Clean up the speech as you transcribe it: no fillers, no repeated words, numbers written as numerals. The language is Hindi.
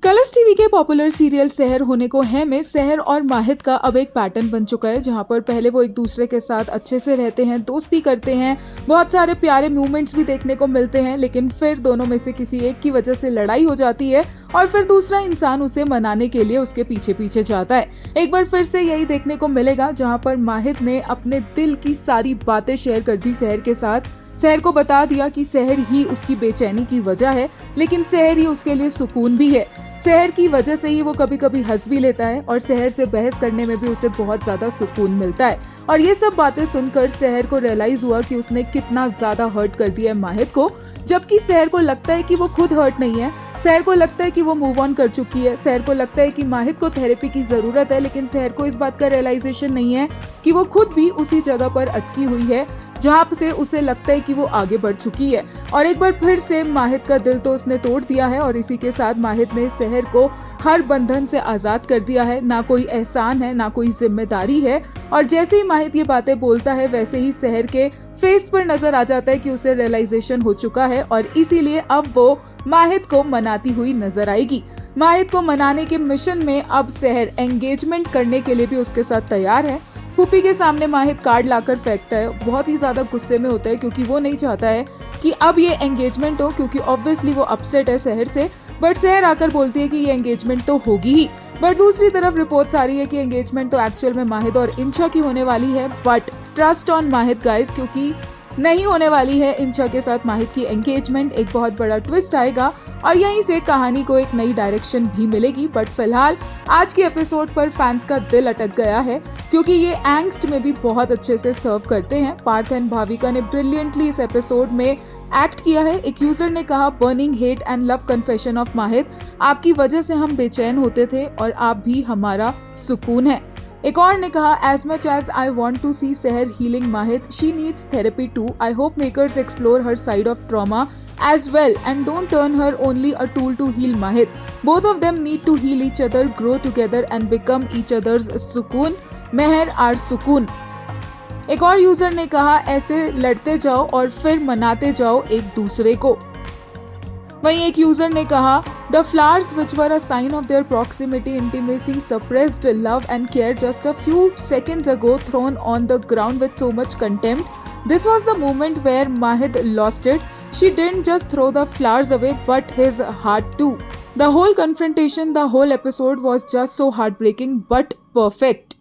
कलर्स टीवी के पॉपुलर सीरियल सहर होने को है में सहर और माहिद का अब एक पैटर्न बन चुका है, जहां पर पहले वो एक दूसरे के साथ अच्छे से रहते हैं, दोस्ती करते हैं, बहुत सारे प्यारे मूवमेंट्स भी देखने को मिलते हैं, लेकिन फिर दोनों में से किसी एक की वजह से लड़ाई हो जाती है और फिर दूसरा इंसान उसे मनाने के लिए उसके पीछे पीछे जाता है। एक बार फिर से यही देखने को मिलेगा, जहाँ पर माहिद ने अपने दिल की सारी बातें शेयर कर दी सहर के साथ। सहर को बता दिया कि सहर ही उसकी बेचैनी की वजह है, लेकिन सहर ही उसके लिए सुकून भी है। सहर की वजह से ही वो कभी कभी हंस भी लेता है और सहर से बहस करने में भी उसे बहुत ज्यादा सुकून मिलता है। और ये सब बातें सुनकर सहर को रियलाइज हुआ कि उसने कितना ज्यादा हर्ट कर दिया है माहिद को, जबकि सहर को लगता है कि वो खुद हर्ट नहीं है। सहर को लगता है कि वो मूव ऑन कर चुकी है। सहर को लगता है कि माहिद को थेरेपी की जरूरत है, लेकिन सहर को इस बात का रियलाइजेशन नहीं है कि वो खुद भी उसी जगह पर अटकी हुई है जहाँ से उसे लगता है कि वो आगे बढ़ चुकी है। और एक बार फिर से माहिद का दिल तो उसने तोड़ दिया है और इसी के साथ माहिद ने सहर को हर बंधन से आजाद कर दिया है। ना कोई एहसान है, ना कोई जिम्मेदारी है। और जैसे ही माहिद ये बातें बोलता है, वैसे ही सहर के फेस पर नजर आ जाता है कि उसे रियलाइजेशन हो चुका है और इसीलिए अब वो माहिद को मनाती हुई नजर आएगी। माहिद को मनाने के मिशन में अब सहर एंगेजमेंट करने के लिए भी उसके साथ तैयार है। फूफी के सामने माहिद कार्ड लाकर फेंकता है, बहुत ही ज्यादा गुस्से में होता है क्योंकि वो नहीं चाहता है कि अब ये एंगेजमेंट हो, क्योंकि ऑब्वियसली वो अपसेट है सहर से। बट सहर आकर बोलती है कि ये एंगेजमेंट तो होगी ही। बट दूसरी तरफ रिपोर्ट्स आ रही है कि एंगेजमेंट तो एक्चुअल में माहिद और इंशा की होने वाली है। बट ट्रस्ट ऑन माहिद गाइस, क्योंकि नहीं होने वाली है इंशा के साथ माहिद की एंगेजमेंट। एक बहुत बड़ा ट्विस्ट आएगा और यहीं से कहानी को एक नई डायरेक्शन भी मिलेगी। बट फिलहाल आज के एपिसोड पर फैंस का दिल अटक गया है, क्योंकि ये एंग्स्ट में भी बहुत अच्छे से सर्व करते हैं। पार्थ एंड भाविका ने ब्रिलियंटली इस एपिसोड में एक्ट किया है। एक यूजर ने कहा, burning hate and love confession of Mahid, आपकी वजह से हम बेचैन होते थे और आप भी हमारा सुकून है। एक और ने कहा, as much as I want to see Seher healing Mahid, she needs therapy too. I hope makers explore her side of trauma as well and don't turn her only a tool to heal Mahid. Both of them need to heal each other, grow together and become each other's सुकून। मेहर आर सुकून। एक और यूजर ने कहा, ऐसे लड़ते जाओ और फिर मनाते जाओ एक दूसरे को। वहीं एक यूजर ने कहा, The flowers which were a sign of their proximity, intimacy, suppressed love and care just a few seconds ago thrown on the ground with so much contempt. This was the moment where Mahid lost it. She didn't just throw the flowers away but his heart too. The whole confrontation, the whole episode was just so heartbreaking but perfect.